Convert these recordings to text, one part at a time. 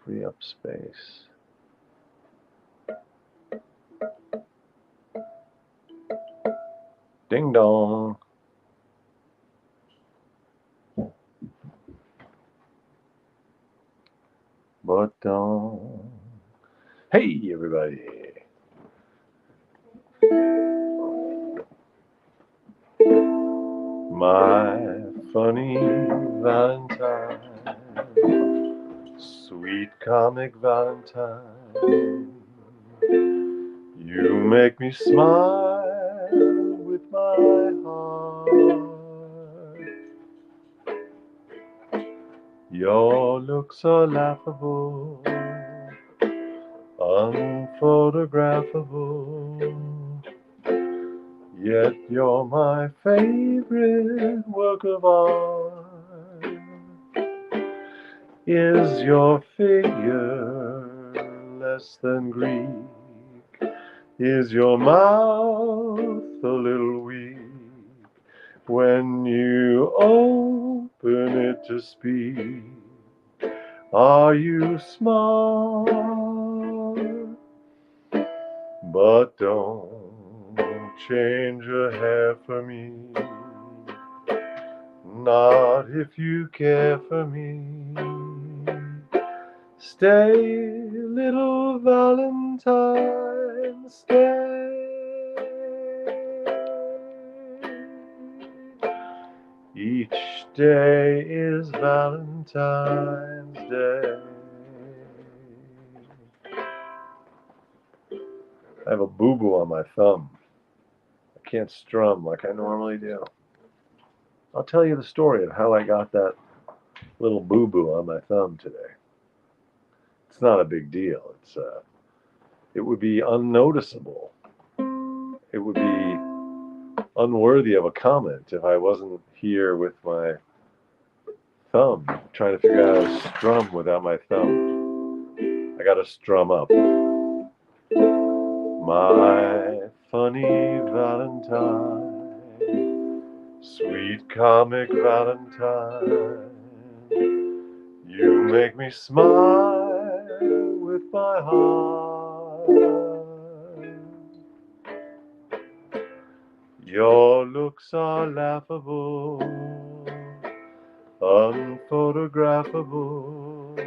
Free up space. Ding dong. But don't. Hey, everybody. My funny Valentine, sweet comic Valentine, you make me smile with my heart. Your looks are laughable, unphotographable, yet you're my favorite work of art. Is your figure less than Greek? Is your mouth a little weak when you open it to speak? Are you smart? But don't change a hair for me, not if you care for me. Stay, little Valentine, stay. Each day is Valentine's Day. I have a boo-boo on my thumb. I can't strum like I normally do. I'll tell you the story of how I got that little boo-boo on my thumb today. It's not a big deal. It would be unnoticeable. It would be unworthy of a comment if I wasn't here with my thumb, trying to figure out how to strum without my thumb. I gotta strum up. My funny Valentine, sweet comic Valentine, you make me smile with my heart. Your looks are laughable, unphotographable,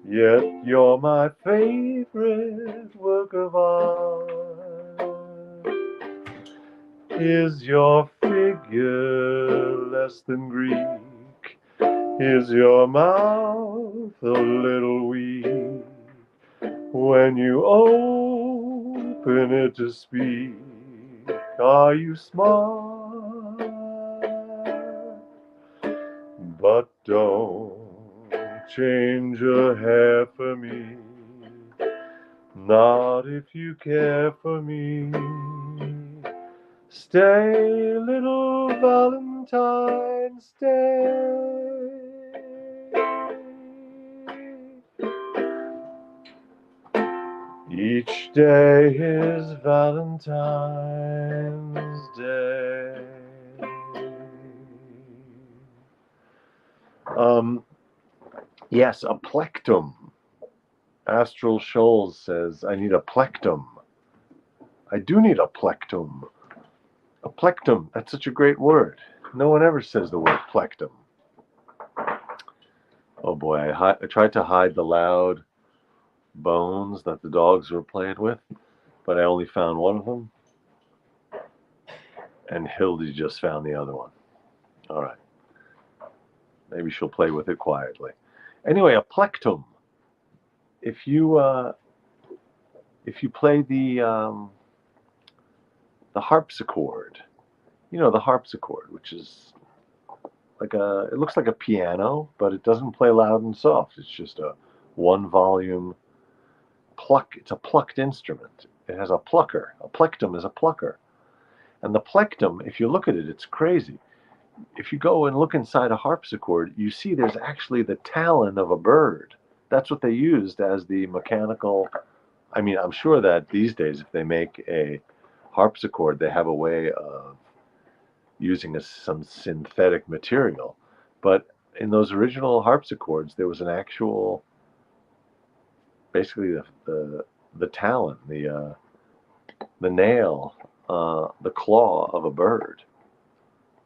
yet you're my favorite work of art. Is your figure less than Greek? Is your mouth a little weak when you open it to speak? Are you smart? But don't change a hair for me, not if you care for me. Stay, little Valentine, stay. Each day is Valentine's Day. Yes, a plectum. Astral Shoals says, I need a plectum. I do need a plectum. A plectum, that's such a great word. No one ever says the word plectum. Oh boy, I tried to hide the loud bones that the dogs were playing with, but I only found one of them. And Hildy just found the other one. All right. Maybe she'll play with it quietly. Anyway, a plectum. If you play the harpsichord, you know the harpsichord, which is like it looks like a piano, but it doesn't play loud and soft. It's just a one volume pluck. It's a plucked instrument. It has a plucker. A plectum is a plucker. And the plectum, if you look at it, it's crazy. If you go and look inside a harpsichord, you see there's actually the talon of a bird. That's what they used as the mechanical. I mean, I'm sure that these days, if they make a harpsichord, they have a way of using some synthetic material. But in those original harpsichords, there was an actual, basically the talon, the nail, the claw of a bird.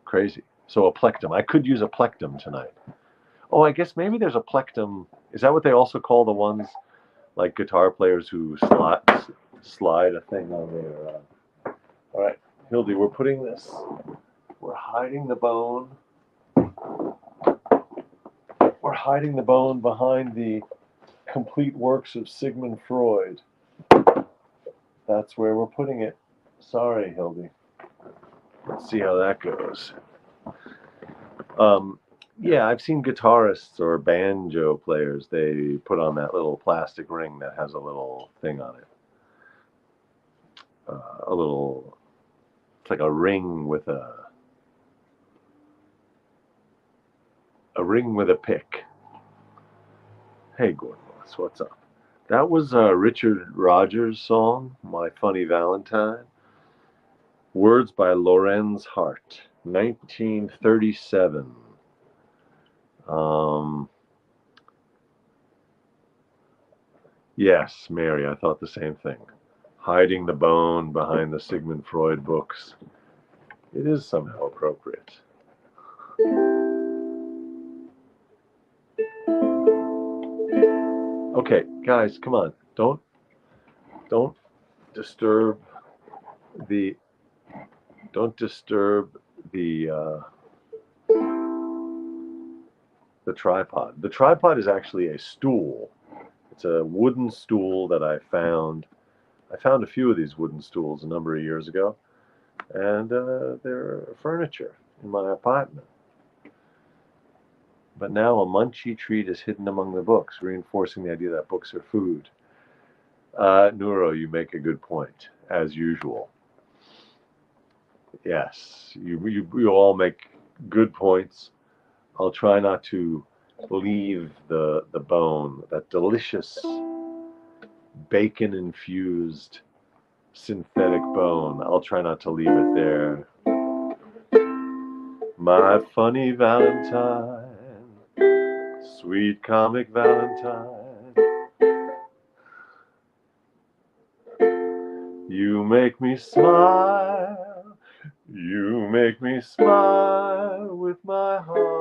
Crazy. So a plectrum. I could use a plectrum tonight. Oh, I guess maybe there's a plectrum. Is that what they also call the ones like guitar players who slide a thing on their? All right, Hildy, we're putting this. We're hiding the bone. We're hiding the bone behind the complete works of Sigmund Freud. That's where we're putting it. Sorry, Hildy. Let's see how that goes. Yeah, I've seen guitarists or banjo players. They put on that little plastic ring that has a little thing on it. It's like a ring with a pick. Hey, Gordon, what's up? That was Richard Rogers' song, My Funny Valentine. Words by Lorenz Hart, 1937. Yes, Mary, I thought the same thing. Hiding the bone behind the Sigmund Freud books. It is somehow appropriate. Okay, guys, come on. Don't disturb the the tripod. The tripod is actually a stool. It's a wooden stool that I found. I found a few of these wooden stools a number of years ago, and they're furniture in my apartment. But now a munchie treat is hidden among the books, reinforcing the idea that books are food. Nuro, you make a good point, as usual. Yes, you all make good points. I'll try not to leave the bone, that delicious bacon-infused synthetic bone. I'll try not to leave it there. My funny Valentine, sweet comic Valentine, you make me smile, you make me smile with my heart.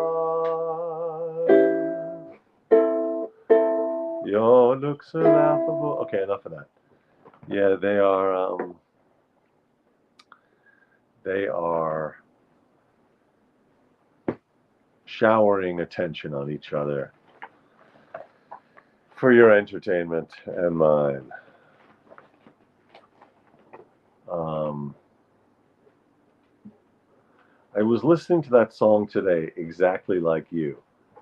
Your looks are laughable. Okay, enough of that. Yeah, they are showering attention on each other for your entertainment and mine. I was listening to that song today, Exactly Like You.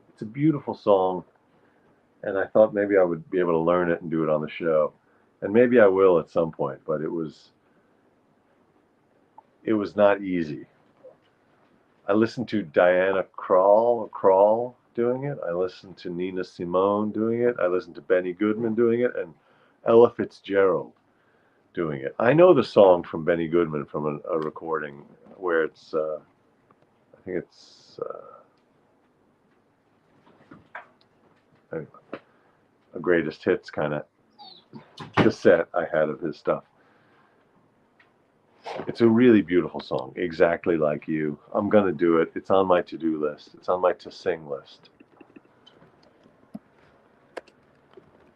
It's a beautiful song, and I thought maybe I would be able to learn it and do it on the show. And maybe I will at some point, but it was not easy. I listened to Diana Krall doing it. I listened to Nina Simone doing it. I listened to Benny Goodman doing it, and Ella Fitzgerald doing it. I know the song from Benny Goodman from a recording where it's, I think it's, anyway, a greatest hits kind of cassette I had of his stuff. It's a really beautiful song, Exactly Like You. I'm going to do it. It's on my to-do list. It's on my to-sing list.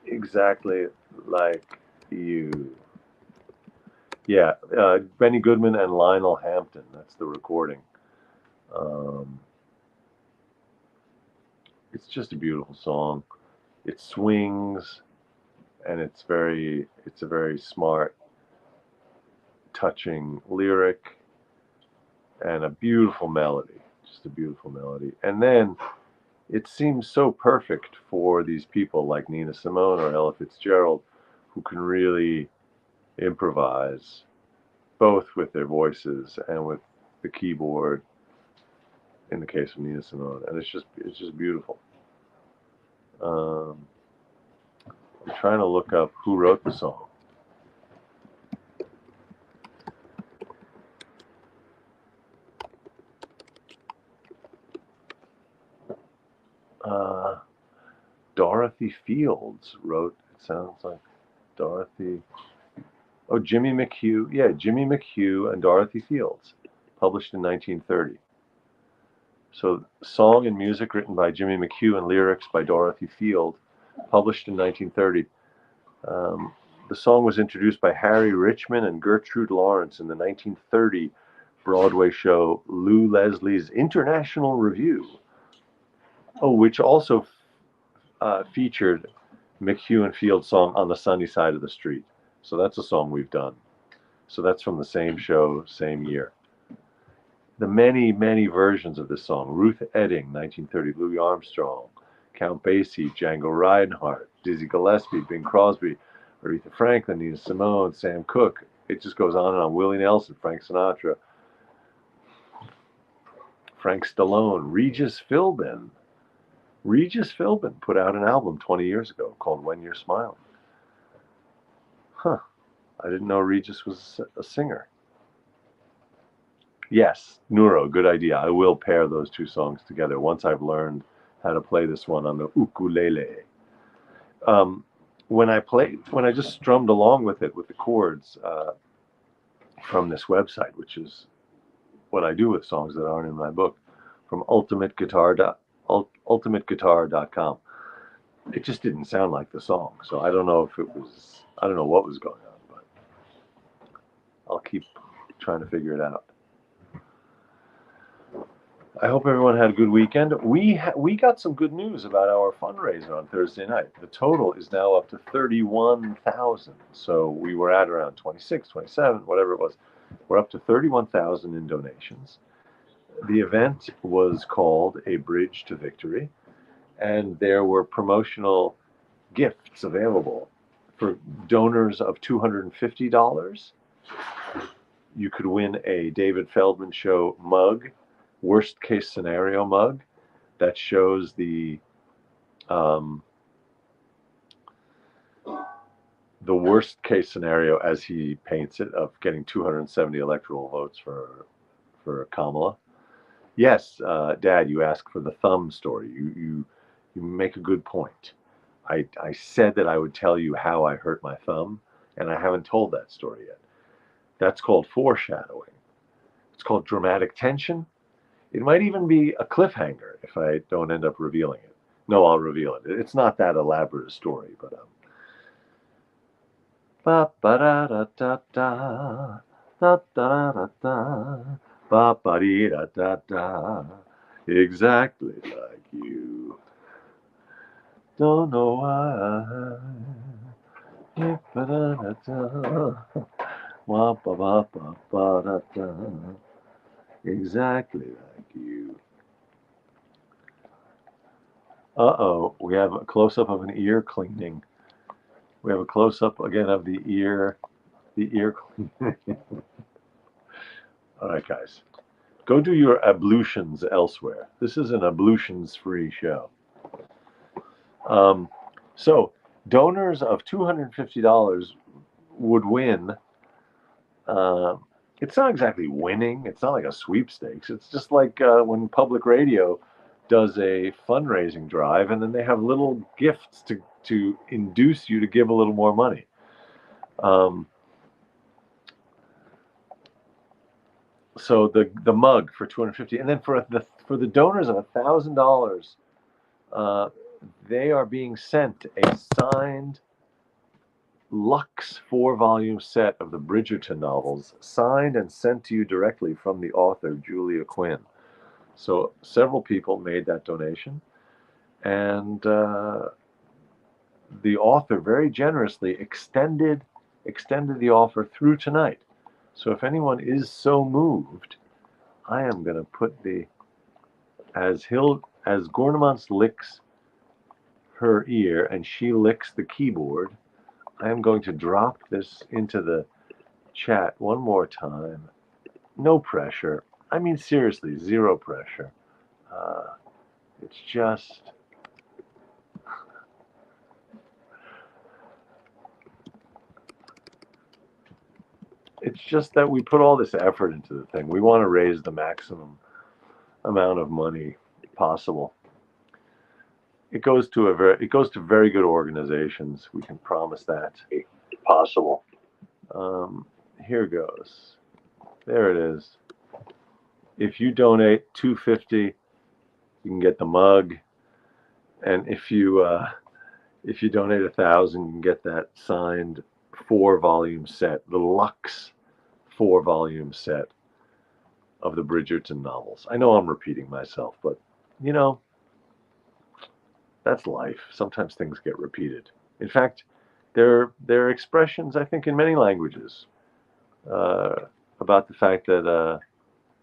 Exactly Like You. Yeah, Benny Goodman and Lionel Hampton. That's the recording. It's just a beautiful song. It swings, and it's a very smart, touching lyric, and a beautiful melody. Just a beautiful melody. And then it seems so perfect for these people like Nina Simone or Ella Fitzgerald, who can really improvise, both with their voices and with the keyboard. In the case of Nina Simone, and it's just beautiful. I'm trying to look up who wrote the song. Dorothy Fields wrote, it sounds like Dorothy, oh, Jimmy McHugh, yeah, Jimmy McHugh and Dorothy Fields, published in 1930. So, song and music written by Jimmy McHugh and lyrics by Dorothy Field, published in 1930. The song was introduced by Harry Richman and Gertrude Lawrence in the 1930 Broadway show Lou Leslie's International Review, which also featured McHugh and Field's song On the Sunny Side of the Street. So that's a song we've done. So that's from the same show, same year. The many, many versions of this song: Ruth Edding, 1930, Louis Armstrong, Count Basie, Django Reinhardt, Dizzy Gillespie, Bing Crosby, Aretha Franklin, Nina Simone, Sam Cooke. It just goes on and on. Willie Nelson, Frank Sinatra, Frank Stallone, Regis Philbin. Regis Philbin put out an album 20 years ago called When You're Smiling. Huh. I didn't know Regis was a singer. Yes, Neuro, good idea. I will pair those two songs together once I've learned how to play this one on the ukulele. When I just strummed along with it with the chords from this website, which is what I do with songs that aren't in my book, from ultimateguitar.com. It just didn't sound like the song, so I don't know what was going on, but I'll keep trying to figure it out. I hope everyone had a good weekend. We got some good news about our fundraiser on Thursday night. The total is now up to 31,000. So we were at around 26, 27, whatever it was. We're up to 31,000 in donations. The event was called A Bridge to Victory, and there were promotional gifts available for donors of $250. You could win a David Feldman Show mug, worst case scenario mug, that shows the worst case scenario as he paints it of getting 270 electoral votes for Kamala. Yes, Dad, you asked for the thumb story. You make a good point. I said that I would tell you how I hurt my thumb, and I haven't told that story yet. That's called foreshadowing. It's called dramatic tension. It might even be a cliffhanger if I don't end up revealing it. No, I'll reveal it. It's not that elaborate a story, but ba ba da da da da da da da da ba ba dee da da da, exactly like you. Don't know why. Ba da da da. Wa ba ba ba ba da da. Exactly like you. Uh-oh, we have a close-up of an ear cleaning. We have a close-up again of the ear cleaning. All right, guys. Go do your ablutions elsewhere. This is an ablutions-free show. So, donors of $250 would win. It's not exactly winning. It's not like a sweepstakes. It's just like when public radio does a fundraising drive, and then they have little gifts to induce you to give a little more money. So the mug for $250, and then for the donors of $1,000, they are being sent a signed Lux 4-volume set of the Bridgerton novels, signed and sent to you directly from the author, Julia Quinn. So several people made that donation, and the author very generously extended the offer through tonight. So if anyone is so moved, I am going to put as Gornemans licks her ear and she licks the keyboard, I am going to drop this into the chat one more time. No pressure. I mean, seriously, zero pressure. It's just... It's just that we put all this effort into the thing. We want to raise the maximum amount of money possible. It goes to very good organizations. We can promise that. Possible. Here goes. There it is. If you donate $250, you can get the mug, and if you donate 1,000, you can get that signed 4-volume set, the Lux 4-volume set of the Bridgerton novels. I know I'm repeating myself, but you know, that's life. Sometimes things get repeated. In fact, there are expressions, I think, in many languages uh, about the fact that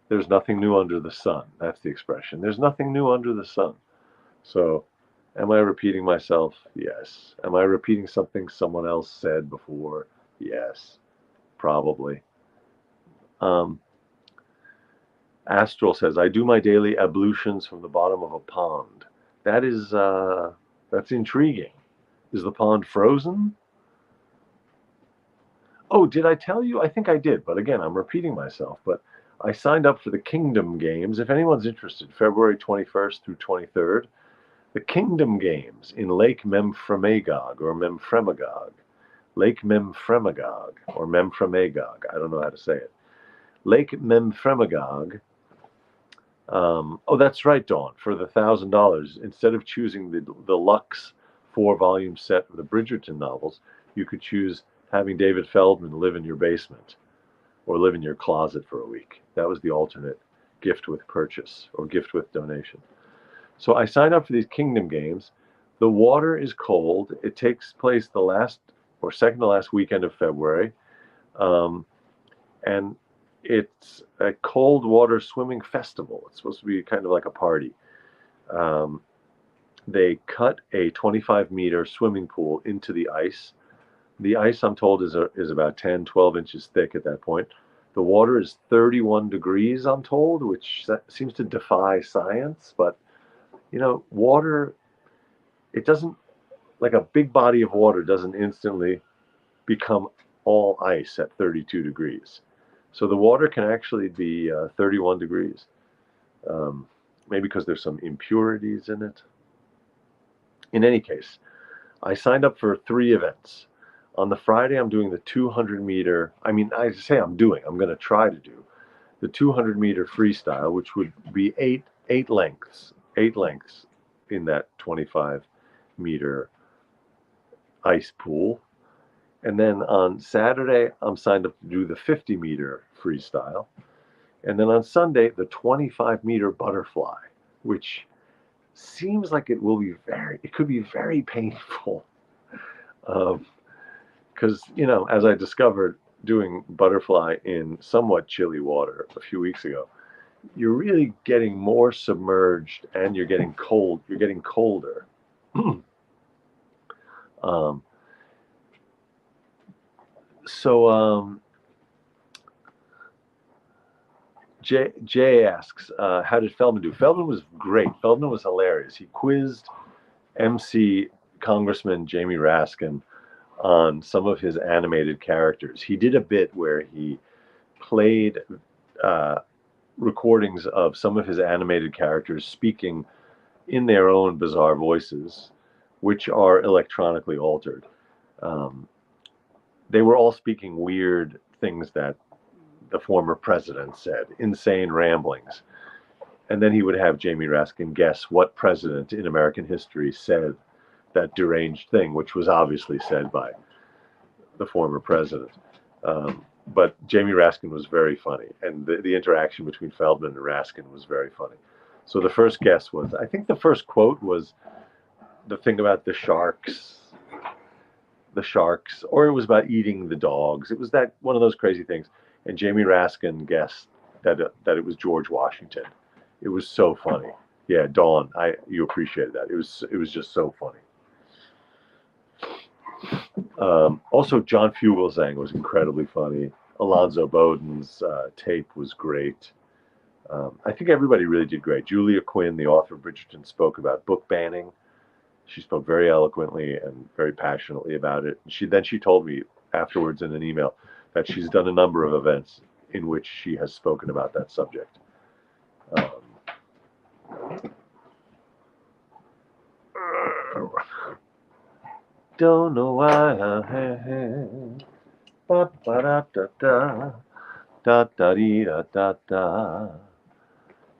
there's nothing new under the sun. That's the expression. There's nothing new under the sun. So, am I repeating myself? Yes. Am I repeating something someone else said before? Yes, probably. Um, Astral says, I do my daily ablutions from the bottom of a pond. That is, that's intriguing. Is the pond frozen? Oh, did I tell you? I think I did, but again, I'm repeating myself. But I signed up for the Kingdom Games. If anyone's interested, February 21st through 23rd, the Kingdom Games in Lake Memphremagog or Memphremagog. Lake Memphremagog or Memphremagog. I don't know how to say it. Lake Memphremagog. Oh, that's right, Dawn. For the $1,000, instead of choosing the Lux 4-volume set of the Bridgerton novels, you could choose having David Feldman live in your basement or live in your closet for a week. That was the alternate gift with purchase or gift with donation. So I signed up for these Kingdom Games. The water is cold. It takes place the last or second to last weekend of February. And it's a cold water swimming festival. It's supposed to be kind of like a party. Um, they cut a 25-meter swimming pool into the ice. The ice, I'm told, is about 10, 12 inches thick at that point. The water is 31 degrees, I'm told, which seems to defy science. But, you know, water, it doesn't, like a big body of water doesn't instantly become all ice at 32 degrees. So the water can actually be 31 degrees. Maybe because there's some impurities in it. In any case, I signed up for 3 events. On the Friday, I'm doing the 200-meter. I mean, I'm going to try to do the 200-meter freestyle, which would be eight lengths in that 25-meter ice pool. And then on Saturday, I'm signed up to do the 50-meter freestyle. And then on Sunday, the 25-meter butterfly, which seems like it could be very painful. Because, as I discovered doing butterfly in somewhat chilly water a few weeks ago, you're really getting more submerged and you're getting cold. You're getting colder. So Jay asks, how did Feldman do? Feldman was great. Feldman was hilarious. He quizzed MC Congressman Jamie Raskin on some of his animated characters. He did a bit where he played recordings of some of his animated characters speaking in their own bizarre voices, which are electronically altered. They were all speaking weird things that the former president said, insane ramblings. And then he would have Jamie Raskin guess what president in American history said that deranged thing, which was obviously said by the former president. But Jamie Raskin was very funny, and the interaction between Feldman and Raskin was very funny. So the first guess was, I think the first quote was the thing about the sharks, or it was about eating the dogs. It was that one of those crazy things. And Jamie Raskin guessed that it was George Washington. It was so funny. Yeah, Dawn, you appreciated that. It was just so funny. Also, John Fugelsang was incredibly funny. Alonzo Bowden's tape was great. I think everybody really did great. Julia Quinn, the author of Bridgerton, spoke about book banning. She spoke very eloquently and very passionately about it. She told me afterwards in an email that she's done a number of events in which she has spoken about that subject. Don't know why. Ba ba da da da da da dee da da da.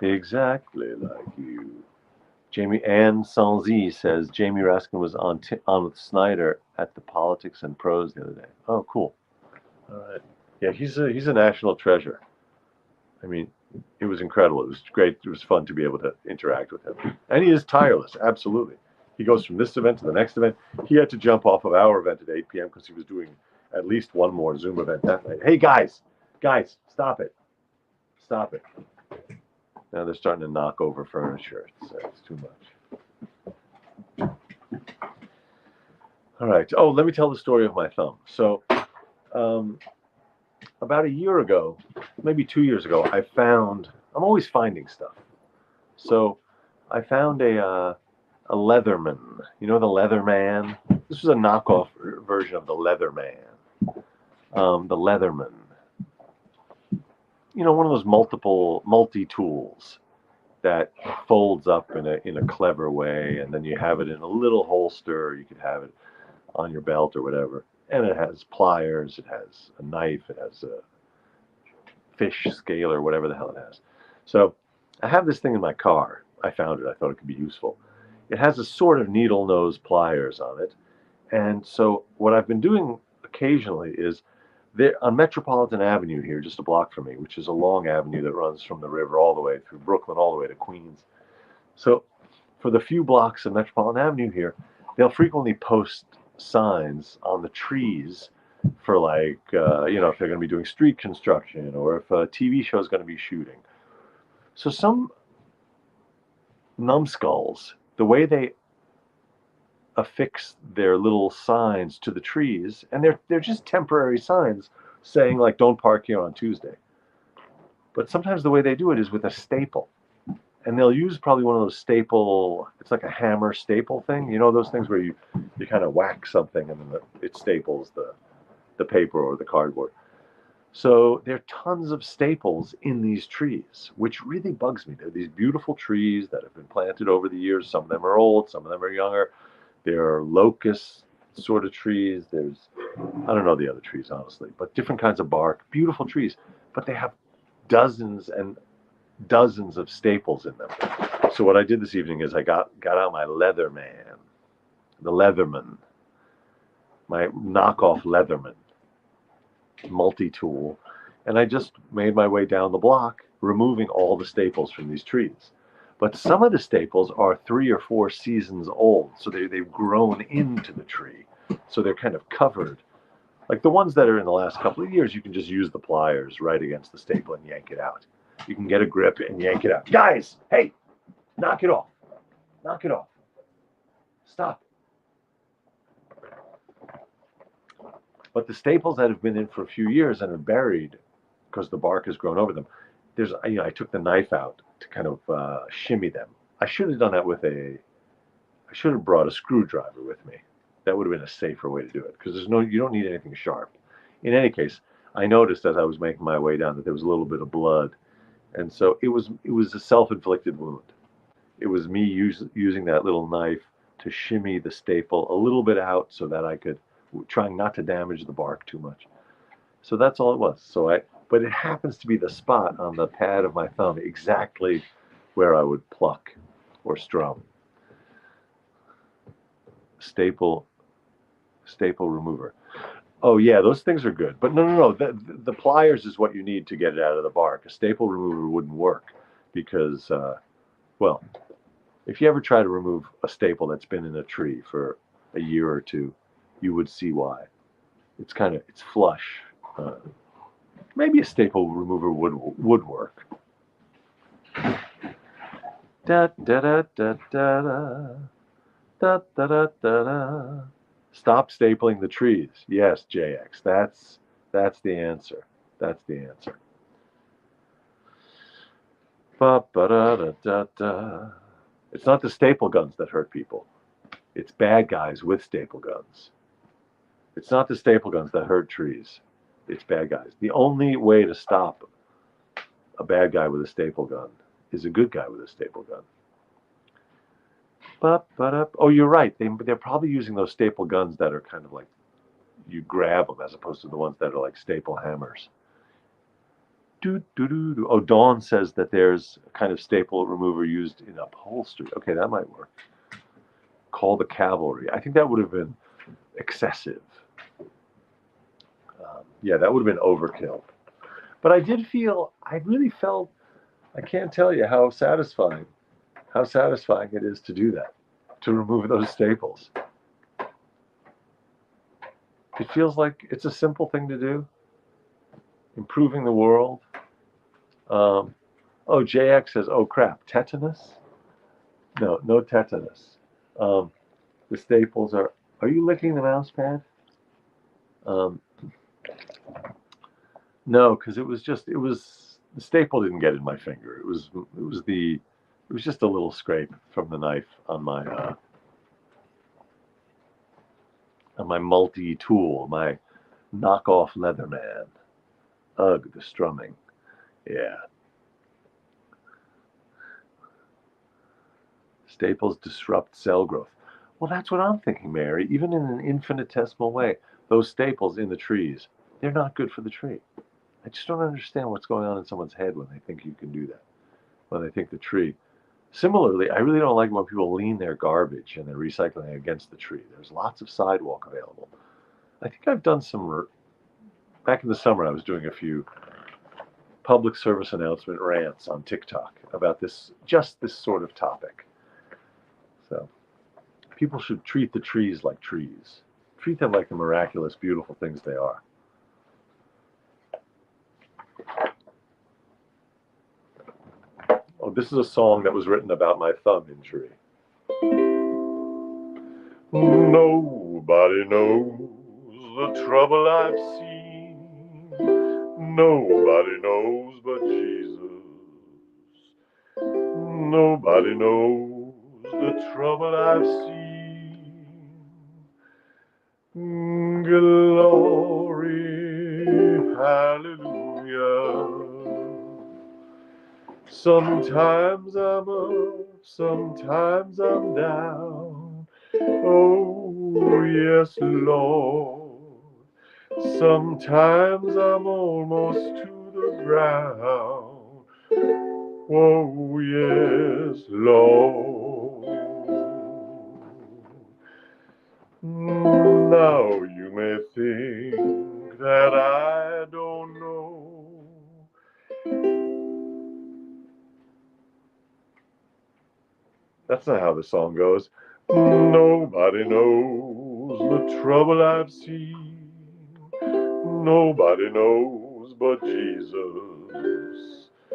Exactly like you. Jamie Ann Sanzi says Jamie Raskin was on with Snyder at the Politics and Prose the other day. Oh, cool. All right. Yeah, he's a national treasure. I mean, it was incredible. It was great. It was fun to be able to interact with him. And he is tireless, absolutely. He goes from this event to the next event. He had to jump off of our event at 8 p.m. because he was doing at least one more Zoom event that night. Hey, guys, stop it. Stop it. Now they're starting to knock over furniture. It's too much. All right. Oh, let me tell the story of my thumb. So, about a year ago, maybe 2 years ago, I'm always finding stuff. So I found a Leatherman. You know the Leatherman? This was a knockoff version of the Leatherman. The Leatherman. You know, one of those multi-tools that folds up in a clever way, and then you have it in a little holster, or you could have it on your belt or whatever. And it has pliers, it has a knife, it has a fish scaler, whatever the hell it has. So I have this thing in my car. I found it. I thought it could be useful. It has a sort of needle nose pliers on it. And so what I've been doing occasionally is there on Metropolitan Avenue here, just a block from me, which is a long avenue that runs from the river all the way through Brooklyn, all the way to Queens. So for the few blocks of Metropolitan Avenue here, they'll frequently post signs on the trees for like, if they're going to be doing street construction or if a TV show is going to be shooting. So some numbskulls, the way they affix their little signs to the trees, and they're just temporary signs saying like, don't park here on Tuesday. But sometimes the way they do it is with a staple. And they'll use probably one of those it's like a hammer staple thing. You know those things where you kind of whack something and then it staples the paper or the cardboard. So there are tons of staples in these trees, which really bugs me. They're these beautiful trees that have been planted over the years. Some of them are old, some of them are younger. There are locust sort of trees. I don't know the other trees, honestly, but different kinds of bark, beautiful trees. But they have dozens and dozens of staples in them. So what I did this evening is I got out my Leatherman, the Leatherman, my knockoff Leatherman multi-tool, and I just made my way down the block, removing all the staples from these trees. But some of the staples are 3 or 4 seasons old, so they've grown into the tree, so they're kind of covered. Like the ones that are in the last couple of years, you can just use the pliers right against the staple and yank it out. You can get a grip and yank it out. Guys, hey, knock it off. Knock it off. Stop. But the staples that have been in for a few years and are buried because the bark has grown over them, I took the knife out to kind of shimmy them. I should have done that I should have brought a screwdriver with me. That would have been a safer way to do it because you don't need anything sharp. In any case, I noticed as I was making my way down that there was a little bit of blood. And so it was a self-inflicted wound. It was me using that little knife to shimmy the staple a little bit out so that I could, trying not to damage the bark too much. So that's all it was. But it happens to be the spot on the pad of my thumb exactly where I would pluck or strum. Staple remover. Oh yeah, those things are good. But no. The pliers is what you need to get it out of the bark. A staple remover wouldn't work because, if you ever try to remove a staple that's been in a tree for a year or two, you would see why. It's flush. Maybe a staple remover would work. Da da da da da da da da da. Stop stapling the trees. Yes, JX. That's the answer. That's the answer. Ba ba da da da da. It's not the staple guns that hurt people. It's bad guys with staple guns. It's not the staple guns that hurt trees. It's bad guys. The only way to stop a bad guy with a staple gun is a good guy with a staple gun. Oh, you're right. They're probably using those staple guns that are kind of like you grab them as opposed to the ones that are like staple hammers. Oh, Dawn says that there's a kind of staple remover used in upholstery. Okay, that might work. Call the cavalry. I think that would have been excessive. Yeah, that would have been overkill. But I really felt, I can't tell you how satisfying it is to do that, to remove those staples. It feels like it's a simple thing to do, improving the world. Oh, JX says, oh crap, tetanus? No, no tetanus. The staples are you licking the mouse pad? Um, no, because the staple didn't get in my finger. It was just a little scrape from the knife on my multi-tool, my knockoff Leatherman. Ugh, the strumming. Yeah. Staples disrupt cell growth. Well, that's what I'm thinking, Mary. Even in an infinitesimal way, those staples in the trees, they're not good for the tree. I just don't understand what's going on in someone's head when they think you can do that, when they think the tree. Similarly, I really don't like when people lean their garbage and their recycling against the tree. There's lots of sidewalk available. I think I've done back in the summer, I was doing a few public service announcement rants on TikTok about just this sort of topic. So people should treat the trees like trees. Treat them like the miraculous, beautiful things they are. Oh, this is a song that was written about my thumb injury. Nobody knows the trouble I've seen. Nobody knows but Jesus. Nobody knows the trouble I've seen. Glory, hallelujah. Sometimes I'm up, sometimes I'm down. Oh, yes, Lord. Sometimes I'm almost to the ground. Oh, yes, Lord. Now you may think that I don't know. That's not how the song goes. Nobody knows the trouble I've seen. Nobody knows but Jesus.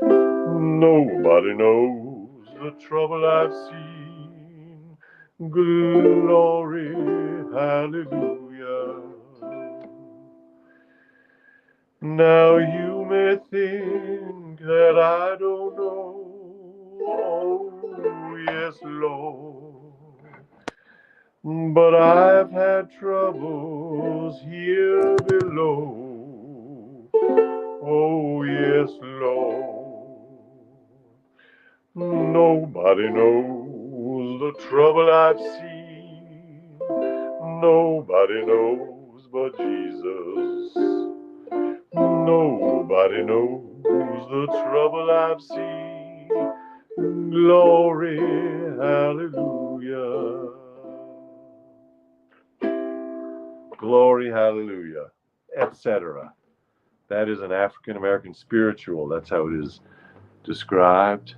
Nobody knows the trouble I've seen. Glory, hallelujah. Now you may think that I don't know. Oh, yes, Lord. But I've had troubles here below. Oh, yes, Lord. Nobody knows the trouble I've seen. Nobody knows but Jesus. Nobody knows the trouble I've seen. Glory, hallelujah. Glory, hallelujah, etc. That is an African American spiritual. That's how it is described.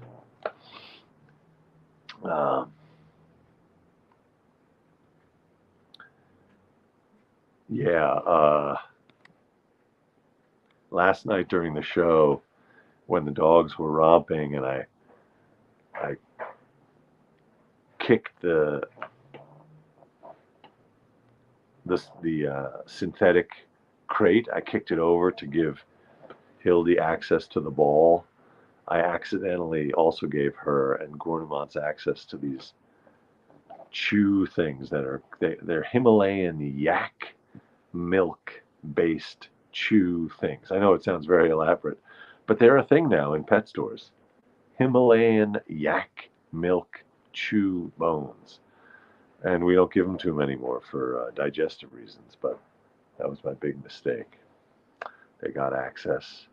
Yeah. Last night during the show, when the dogs were romping, and I kicked the synthetic crate. I kicked it over to give Hildy access to the ball. I accidentally also gave her and Gournemont's access to these chew things they're Himalayan yak milk based chew things. I know it sounds very elaborate, but they're a thing now in pet stores. Himalayan yak milk chew bones. And we don't give them to them anymore for digestive reasons, but that was my big mistake. They got access.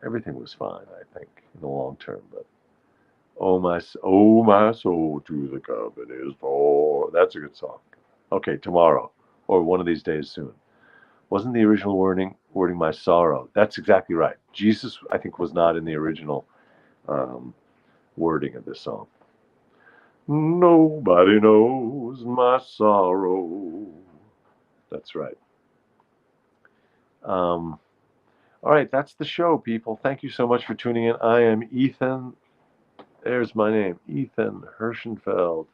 Everything was fine, I think, in the long term, but oh my soul to the company's door. That's a good song. Okay, tomorrow, or one of these days soon. Wasn't the original wording my sorrow? That's exactly right. Jesus, I think, was not in the original um, wording of this song. Nobody knows my sorrow. That's right. Um, all right, that's the show, people. Thank you so much for tuning in. I am Ethan. There's my name, Ethan Hirschenfeld.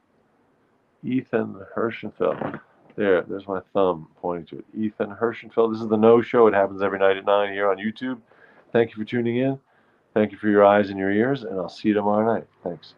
Ethan Hirschenfeld. There's my thumb pointing to it. Ethan Hirschenfeld. This is the No Show. It happens every night at 9 here on YouTube. Thank you for tuning in. Thank you for your eyes and your ears, and I'll see you tomorrow night. Thanks.